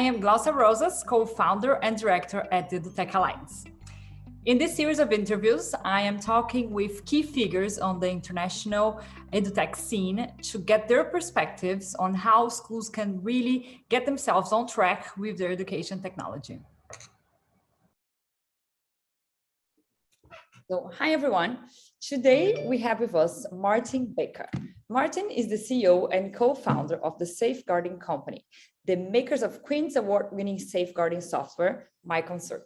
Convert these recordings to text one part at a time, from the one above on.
am Glaucia Rosas, co-founder and director at the EduTech Alliance. In this series of interviews, I am talking with key figures on the international EduTech scene to get their perspectives on how schools can really get themselves on track with their education technology. So, hi everyone. Today we have with us Martin Baker. Martin is the CEO and co-founder of the Safeguarding Company, the makers of Queen's Award-winning safeguarding software, MyConcern.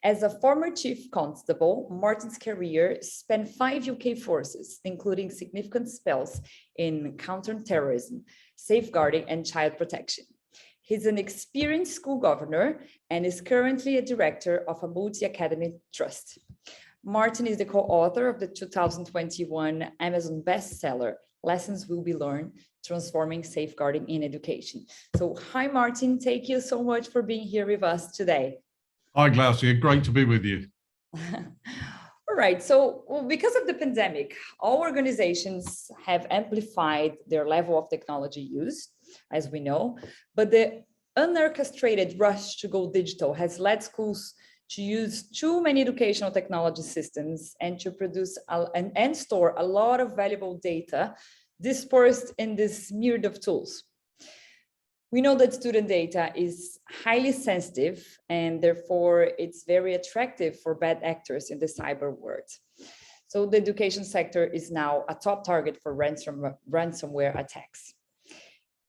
As a former chief constable, Martin's career spanned 5 UK forces, including significant spells in counter-terrorism, safeguarding, and child protection. He's an experienced school governor and is currently a director of a multi-academy trust. Martin is the co-author of the 2021 Amazon bestseller, Lessons Will Be Learned, Transforming Safeguarding in Education. So hi, Martin. Thank you so much for being here with us today. Hi, Glaucia. Great to be with you. All right. So because of the pandemic, all organizations have amplified their level of technology use, as we know, but the unorchestrated rush to go digital has led schools to use too many educational technology systems and to produce and store a lot of valuable data dispersed in this myriad of tools. We know that student data is highly sensitive and therefore it's very attractive for bad actors in the cyber world. So the education sector is now a top target for ransomware attacks.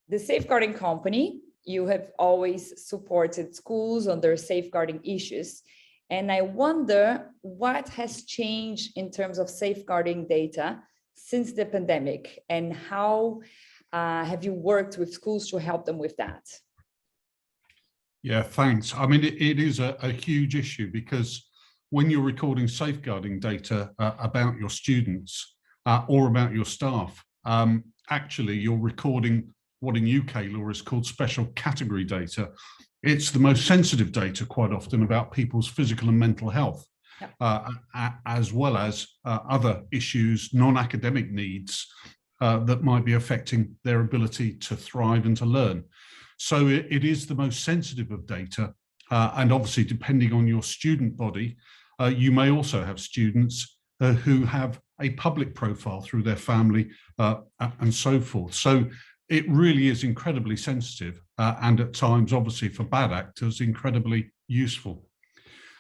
The Safeguarding Company, you have always supported schools on their safeguarding issues. And I wonder what has changed in terms of safeguarding data since the pandemic, and how have you worked with schools to help them with that? Yeah, thanks. I mean, it is a huge issue because when you're recording safeguarding data about your students or about your staff, actually you're recording what in UK law is called special category data. It's the most sensitive data quite often about people's physical and mental health, as well as other issues, non-academic needs that might be affecting their ability to thrive and to learn. So it is the most sensitive of data. And obviously, depending on your student body, you may also have students who have a public profile through their family and so forth. So it really is incredibly sensitive and at times, obviously, for bad actors, incredibly useful.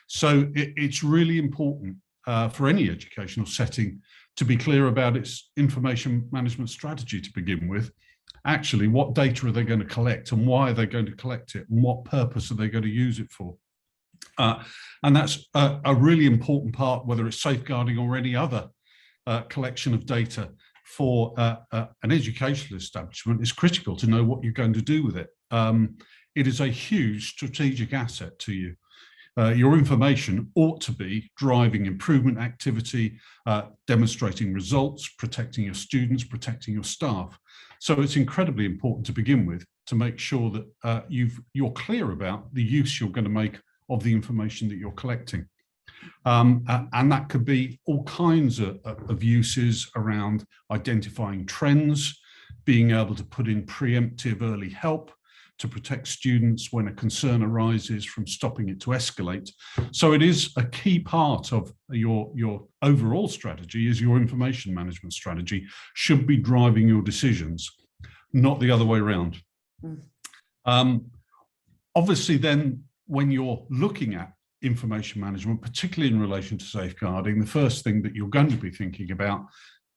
So it's really important for any educational setting to be clear about its information management strategy to begin with. Actually, what data are they going to collect and why are they going to collect it and what purpose are they going to use it for? And that's a really important part, whether it's safeguarding or any other collection of data for an educational establishment. Is critical to know what you're going to do with it. It is a huge strategic asset to you. Your information ought to be driving improvement activity, demonstrating results, protecting your students, protecting your staff. So it's incredibly important to begin with to make sure that you're clear about the use you're going to make of the information that you're collecting. And that could be all kinds of uses around identifying trends, being able to put in preemptive early help to protect students when a concern arises from stopping it to escalate. So it is a key part of your overall strategy, is your information management strategy should be driving your decisions, not the other way around. Obviously then, when you're looking at information management, particularly in relation to safeguarding, the first thing that you're going to be thinking about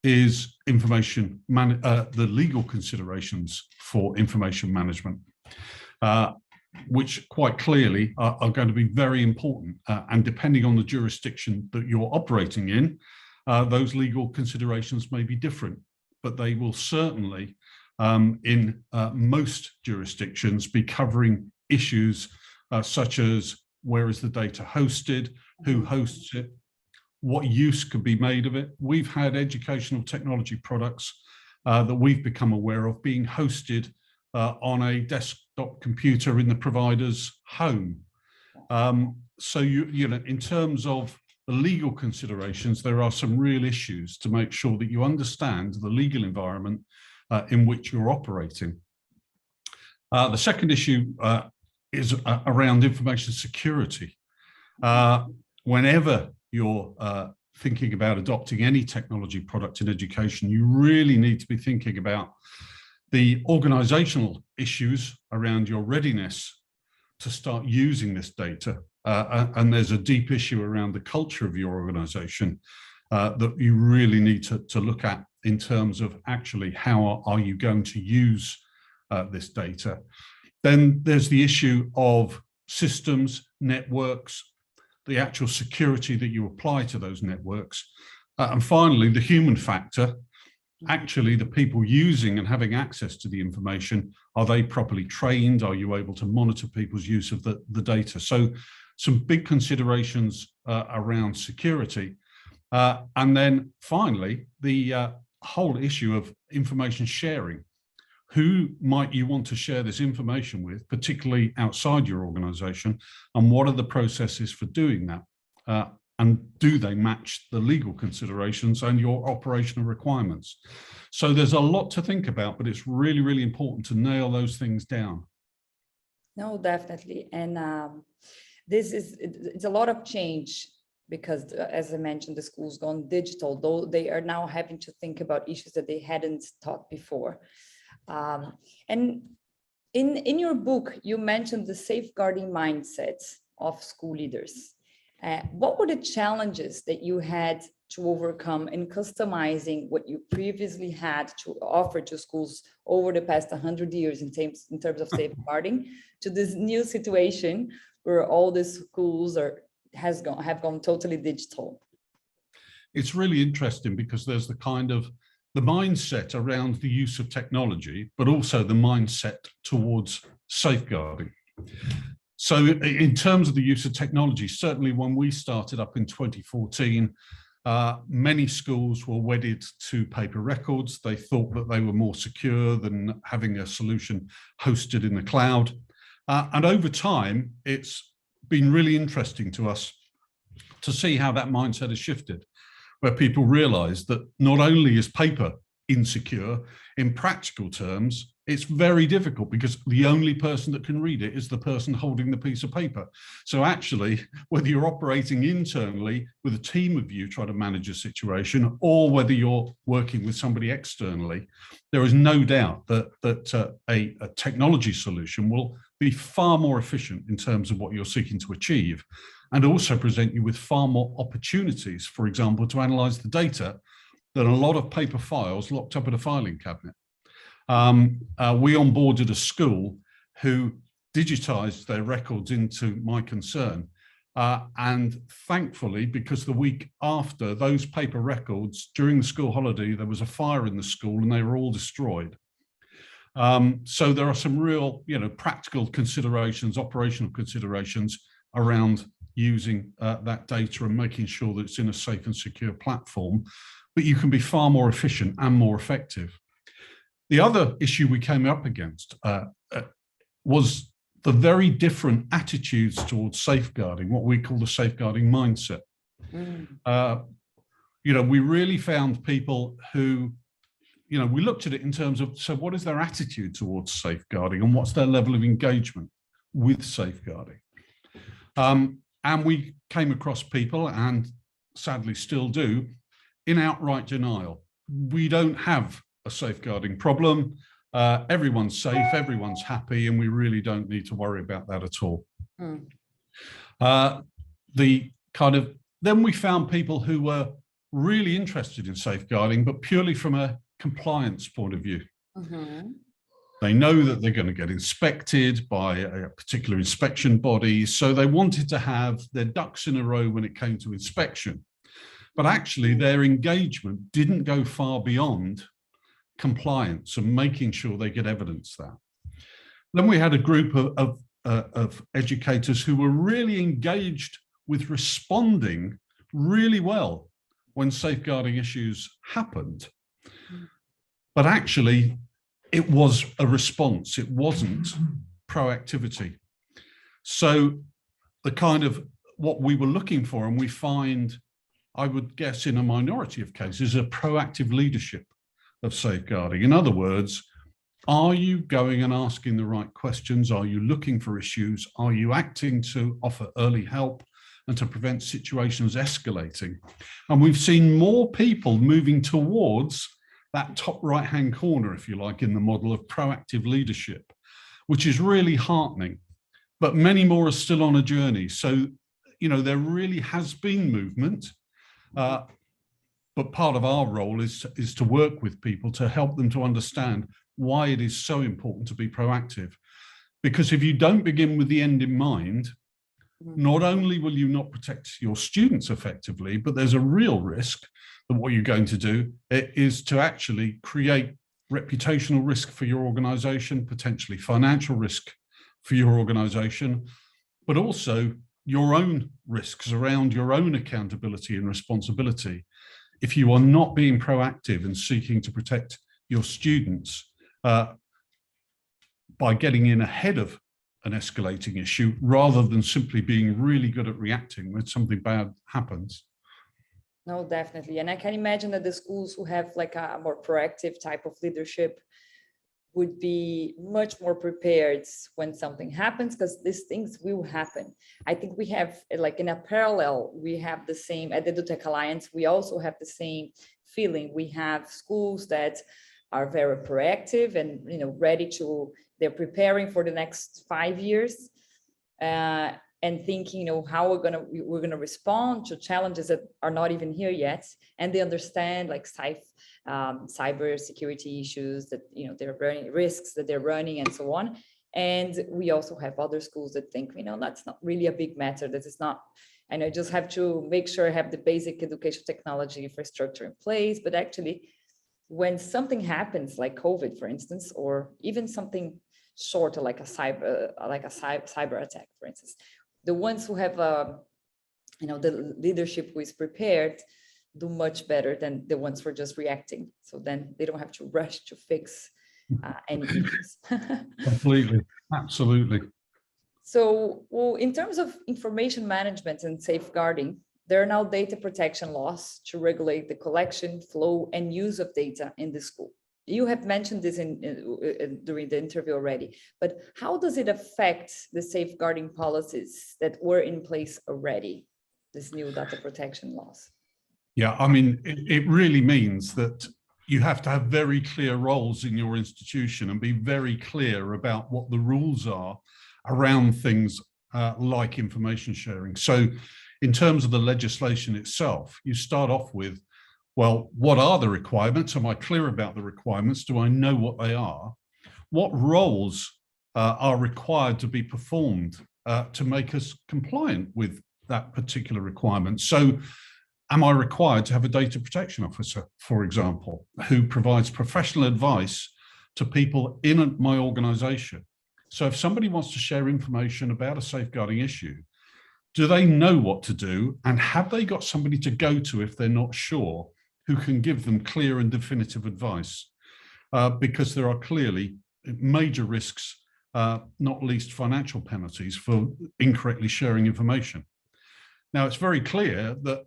is the legal considerations for information management, which quite clearly are going to be very important. And depending on the jurisdiction that you're operating in, those legal considerations may be different, but they will certainly, in most jurisdictions, be covering issues such as where is the data hosted, who hosts it, what use could be made of it. We've had educational technology products that we've become aware of being hosted on a desktop computer in the provider's home. So you know, in terms of the legal considerations, there are some real issues to make sure that you understand the legal environment in which you're operating. The second issue is around information security. Whenever you're thinking about adopting any technology product in education, you really need to be thinking about the organizational issues around your readiness to start using this data. And there's a deep issue around the culture of your organization that you really need to look at in terms of actually how are you going to use this data. Then there's the issue of systems, networks, the actual security that you apply to those networks. And finally, the human factor, actually the people using and having access to the information, are they properly trained? Are you able to monitor people's use of the data? So some big considerations around security. And then finally, the whole issue of information sharing. Who might you want to share this information with, particularly outside your organization, and what are the processes for doing that? And do they match the legal considerations and your operational requirements? So there's a lot to think about, but it's really, really important to nail those things down. No, definitely. And it's a lot of change because, as I mentioned, the school's gone digital, though they are now having to think about issues that they hadn't thought before. And in your book, you mentioned the safeguarding mindset of school leaders. What were the challenges that you had to overcome in customizing what you previously had to offer to schools over the past 100 years in terms of safeguarding to this new situation where all the schools have gone totally digital? It's really interesting because there's the mindset around the use of technology, but also the mindset towards safeguarding. So in terms of the use of technology, certainly when we started up in 2014, many schools were wedded to paper records. They thought that they were more secure than having a solution hosted in the cloud. And over time, it's been really interesting to us to see how that mindset has shifted, where people realize that not only is paper insecure, in practical terms, it's very difficult because the only person that can read it is the person holding the piece of paper. So actually, whether you're operating internally with a team of you trying to manage a situation, or whether you're working with somebody externally, there is no doubt that a technology solution will be far more efficient in terms of what you're seeking to achieve, and also present you with far more opportunities, for example, to analyze the data than a lot of paper files locked up in a filing cabinet. We onboarded a school who digitized their records into My Concern. And thankfully, because the week after those paper records, during the school holiday, there was a fire in the school and they were all destroyed. So there are some real, practical considerations, operational considerations around using that data and making sure that it's in a safe and secure platform, but you can be far more efficient and more effective. The other issue we came up against was the very different attitudes towards safeguarding, what we call the safeguarding mindset. We really found people who, we looked at it in terms of, so what is their attitude towards safeguarding and what's their level of engagement with safeguarding? And we came across people, and sadly still do, in outright denial. We don't have a safeguarding problem. Everyone's safe, everyone's happy, and we really don't need to worry about that at all. Then we found people who were really interested in safeguarding, but purely from a compliance point of view. They know that they're going to get inspected by a particular inspection body, so they wanted to have their ducks in a row when it came to inspection. But actually, their engagement didn't go far beyond compliance and making sure they get evidence that. Then we had a group of educators who were really engaged with responding really well when safeguarding issues happened. But actually, it was a response, it wasn't proactivity. So the kind of what we were looking for, and we find, I would guess in a minority of cases, a proactive leadership of safeguarding. In other words, Are you going and asking the right questions? Are you looking for issues? Are you acting to offer early help and to prevent situations escalating? And we've seen more people moving towards that top right-hand corner, if you like, in the model of proactive leadership, which is really heartening. But many more are still on a journey. So, you know, there really has been movement. But part of our role is to work with people to help them to understand why it is so important to be proactive. Because if you don't begin with the end in mind, not only will you not protect your students effectively, but there's a real risk that what you're going to do is to actually create reputational risk for your organization, potentially financial risk for your organization, but also your own risks around your own accountability and responsibility. If you are not being proactive and seeking to protect your students by getting in ahead of an escalating issue, rather than simply being really good at reacting when something bad happens. No, definitely. And I can imagine that the schools who have like a more proactive type of leadership would be much more prepared when something happens, because these things will happen. I think we have, like in a parallel, we have the same at the EduTech Alliance, we also have the same feeling. We have schools that are very proactive and, you know, ready to, they're preparing for the next 5 years and thinking, you know, how we're gonna respond to challenges that are not even here yet. And they understand like cyber security issues that, you know, they're running, risks that they're running and so on. And we also have other schools that think, you know, that's not really a big matter. That is not, and I just have to make sure I have the basic education technology infrastructure in place. But actually, when something happens, like COVID, for instance, or even something shorter, like a cyber attack, for instance, the ones who have, you know, the leadership who is prepared do much better than the ones who are just reacting. So then they don't have to rush to fix any issues. Completely, absolutely. So, well, in terms of information management and safeguarding, there are now data protection laws to regulate the collection, flow, and use of data in the school. You have mentioned this during the interview already, but how does it affect the safeguarding policies that were in place already, this new data protection laws? Yeah, I mean, it really means that you have to have very clear roles in your institution and be very clear about what the rules are around things like information sharing. So in terms of the legislation itself, you start off with, well, what are the requirements? Am I clear about the requirements? Do I know what they are? What roles are required to be performed to make us compliant with that particular requirement? So am I required to have a data protection officer, for example, who provides professional advice to people in my organization? So if somebody wants to share information about a safeguarding issue, do they know what to do? And have they got somebody to go to if they're not sure, who can give them clear and definitive advice? Because there are clearly major risks, not least financial penalties for incorrectly sharing information. Now, it's very clear that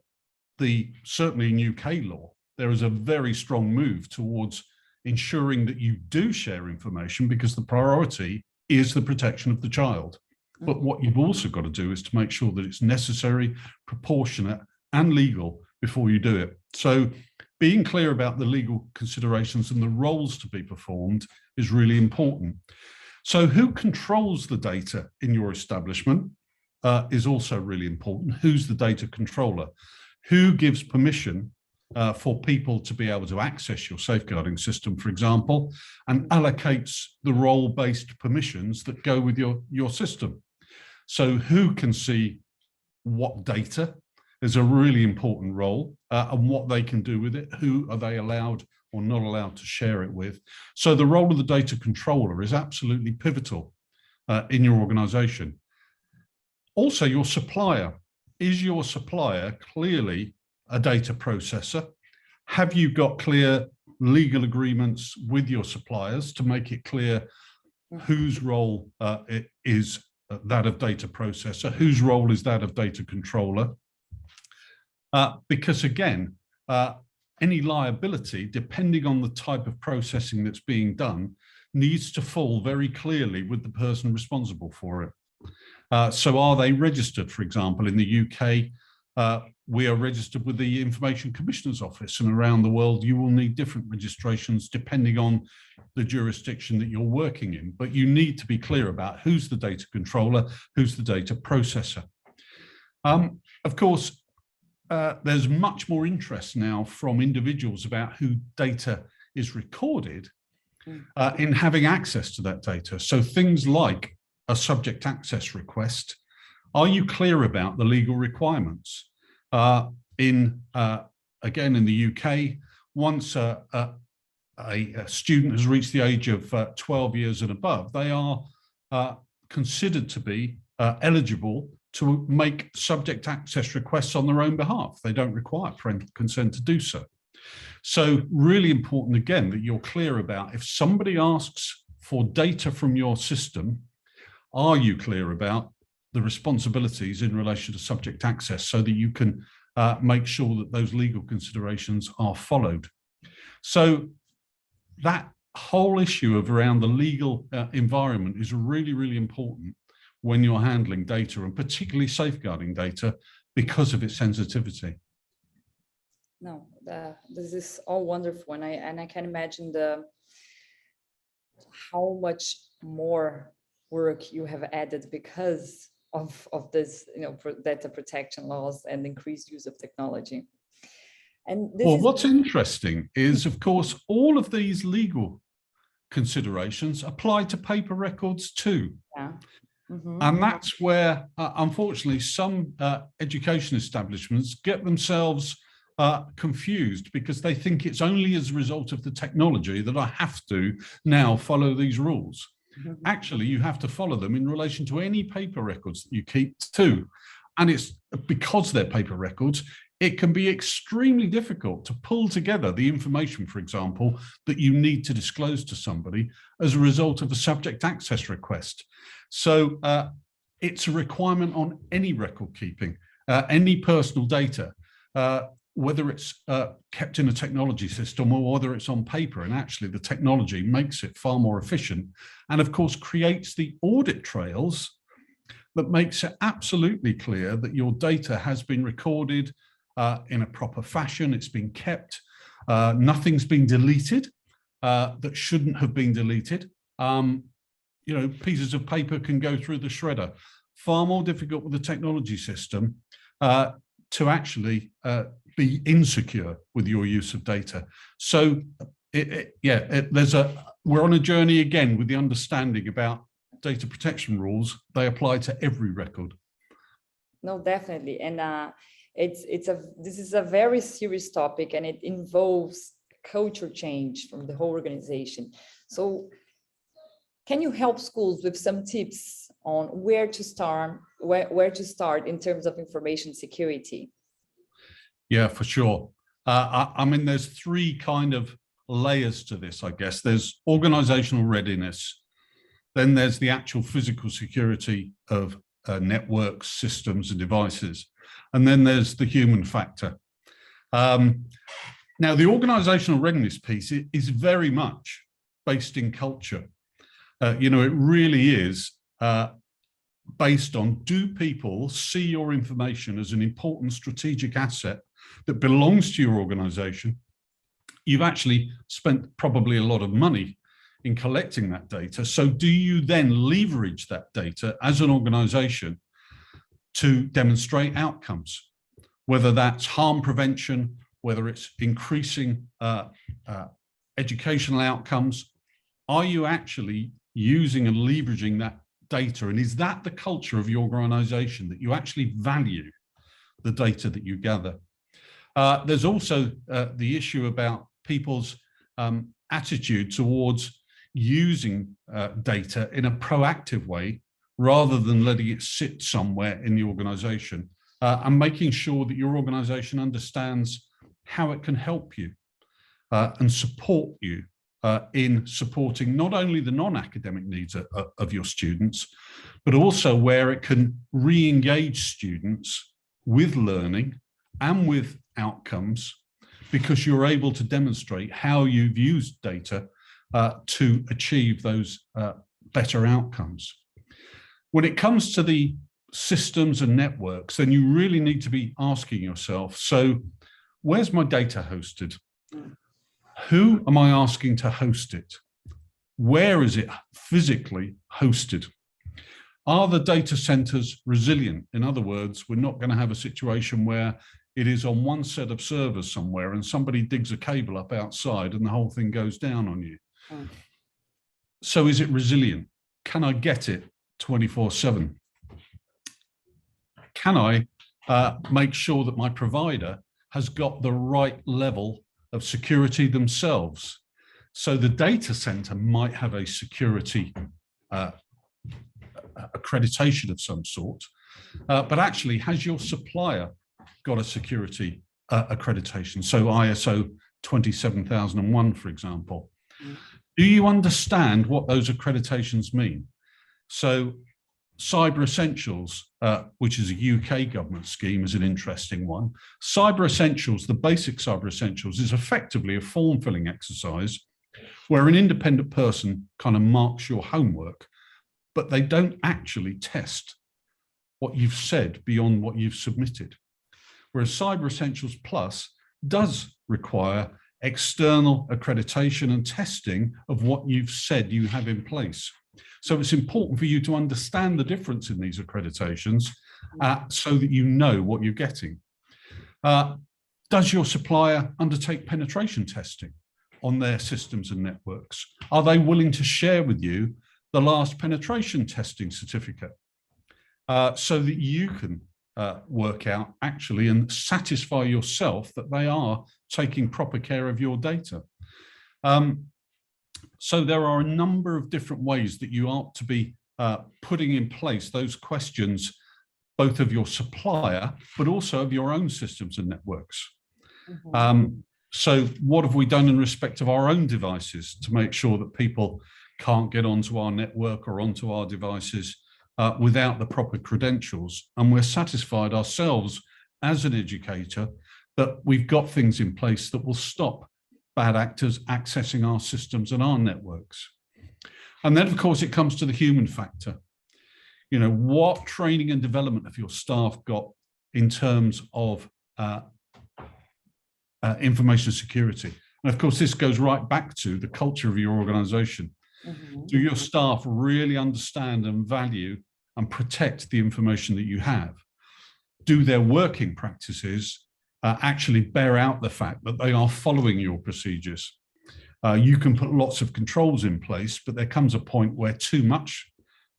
certainly in UK law, there is a very strong move towards ensuring that you do share information, because the priority is the protection of the child. But what you've also got to do is to make sure that it's necessary, proportionate, and legal before you do it. So being clear about the legal considerations and the roles to be performed is really important. So who controls the data in your establishment is also really important. Who's the data controller? Who gives permission for people to be able to access your safeguarding system, for example, and allocates the role-based permissions that go with your system? So who can see what data is a really important role and what they can do with it? Who are they allowed or not allowed to share it with? So the role of the data controller is absolutely pivotal in your organization. Also, your supplier. Is your supplier clearly a data processor? Have you got clear legal agreements with your suppliers to make it clear whose role it is that of data processor, whose role is that of data controller? Because again, any liability, depending on the type of processing that's being done, needs to fall very clearly with the person responsible for it. So are they registered, for example, in the UK? We are registered with the Information Commissioner's Office, and around the world you will need different registrations depending on the jurisdiction that you're working in. But you need to be clear about who's the data controller, who's the data processor. Of course, there's much more interest now from individuals about who data is recorded in having access to that data. So things like a subject access request. Are you clear about the legal requirements? Again, in the UK, once a student has reached the age of 12 years and above, they are considered to be eligible to make subject access requests on their own behalf. They don't require parental consent to do so. So really important, again, that you're clear about if somebody asks for data from your system, are you clear about the responsibilities in relation to subject access so that you can make sure that those legal considerations are followed. So that whole issue of around the legal environment is really, really important when you're handling data, and particularly safeguarding data because of its sensitivity. No, this is all wonderful, and I can imagine how much more work you have added because of this, data protection laws and increased use of technology. And what's interesting is, of course, all of these legal considerations apply to paper records too. Yeah. Mm-hmm. And that's where, unfortunately, some education establishments get themselves confused because they think it's only as a result of the technology that I have to now follow these rules. Mm-hmm. Actually, you have to follow them in relation to any paper records that you keep too. And it's because they're paper records, it can be extremely difficult to pull together the information, for example, that you need to disclose to somebody as a result of a subject access request. So it's a requirement on any record keeping, any personal data, whether it's kept in a technology system or whether it's on paper. And actually the technology makes it far more efficient and of course creates the audit trails that makes it absolutely clear that your data has been recorded in a proper fashion, it's been kept, nothing's been deleted that shouldn't have been deleted. Pieces of paper can go through the shredder. Far more difficult with the technology system to actually be insecure with your use of data. So we're on a journey again with the understanding about data protection rules. They apply to every record. No, definitely. And this is a very serious topic, and it involves culture change from the whole organization. So can you help schools with some tips on where to start in terms of information security? Yeah, for sure. I mean, there's three kind of layers to this, I guess. There's organizational readiness. Then there's the actual physical security of networks, systems, and devices. And then there's the human factor. Now, the organizational readiness piece is very much based in culture. It really is based on, do people see your information as an important strategic asset that belongs to your organization? You've actually spent probably a lot of money in collecting that data. So do you then leverage that data as an organization to demonstrate outcomes, whether that's harm prevention, whether it's increasing educational outcomes? Are you actually using and leveraging that data? And is that the culture of your organization, that you actually value the data that you gather? There's also the issue about people's attitude towards using data in a proactive way rather than letting it sit somewhere in the organization, and making sure that your organization understands how it can help you and support you in supporting not only the non-academic needs of your students, but also where it can re-engage students with learning and with outcomes, because you're able to demonstrate how you've used data to achieve those better outcomes. When it comes to the systems and networks, then you really need to be asking yourself, so where's my data hosted? Who am I asking to host it? Where is it physically hosted? Are the data centers resilient? In other words, we're not going to have a situation where it is on one set of servers somewhere and somebody digs a cable up outside and the whole thing goes down on you. So is it resilient? Can I get it 24/7? Can I make sure that my provider has got the right level of security themselves? So the data center might have a security accreditation of some sort, but actually has your supplier got a security accreditation? So ISO 27001, for example. Do you understand what those accreditations mean? So Cyber Essentials, which is a UK government scheme, is an interesting one. Cyber Essentials, the basic Cyber Essentials, is effectively a form-filling exercise where an independent person kind of marks your homework, but they don't actually test what you've said beyond what you've submitted. Whereas Cyber Essentials Plus does require external accreditation and testing of what you've said you have in place. So it's important for you to understand the difference in these accreditations so that you know what you're getting. Does your supplier undertake penetration testing on their systems and networks? Are they willing to share with you the last penetration testing certificate so that you can work out actually and satisfy yourself that they are taking proper care of your data? So there are a number of different ways that you ought to be putting in place those questions, both of your supplier, but also of your own systems and networks. So what have we done in respect of our own devices to make sure that people can't get onto our network or onto our devices without the proper credentials? And we're satisfied ourselves as an educator that we've got things in place that will stop bad actors accessing our systems and our networks. And then, of course, it comes to the human factor. You know, what training and development have your staff got in terms of information security? And of course, this goes right back to the culture of your organization. Do your staff really understand and value and protect the information that you have? Do their working practices actually bear out the fact that they are following your procedures? You can put lots of controls in place, but there comes a point where too much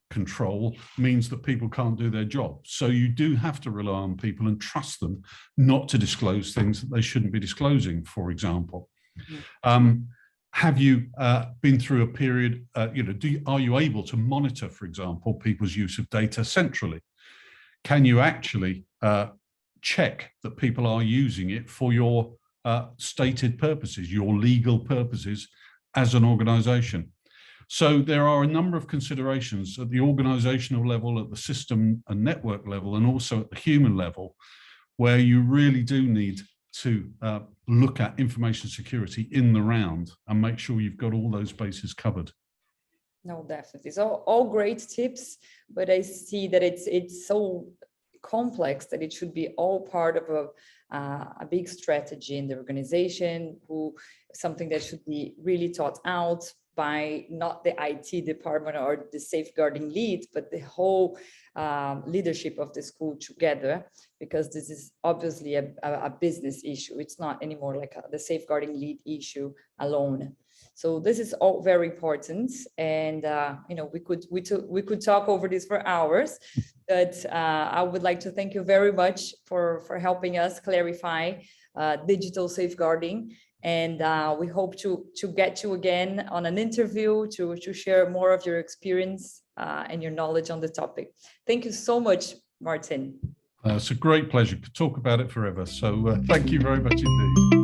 control means that people can't do their job. So you do have to rely on people and trust them not to disclose things that they shouldn't be disclosing, for example. Have you been through a period, are you able to monitor, for example, people's use of data centrally? Can you actually check that people are using it for your stated purposes, your legal purposes as an organization? So there are a number of considerations at the organizational level, at the system and network level, and also at the human level, where you really do need to look at information security in the round and make sure you've got all those bases covered. No, definitely. So all great tips, but I see that it's so complex that it should be all part of a big strategy in the organization, something that should be really taught out by not the IT department or the safeguarding lead, but the whole leadership of the school together, because this is obviously a business issue. It's not anymore like the safeguarding lead issue alone. So this is all very important, and we could talk over this for hours, but I would like to thank you very much for helping us clarify digital safeguarding, and we hope to get you again on an interview to share more of your experience and your knowledge on the topic. Thank you so much, Martin. It's a great pleasure to talk about it forever. So thank you very much indeed.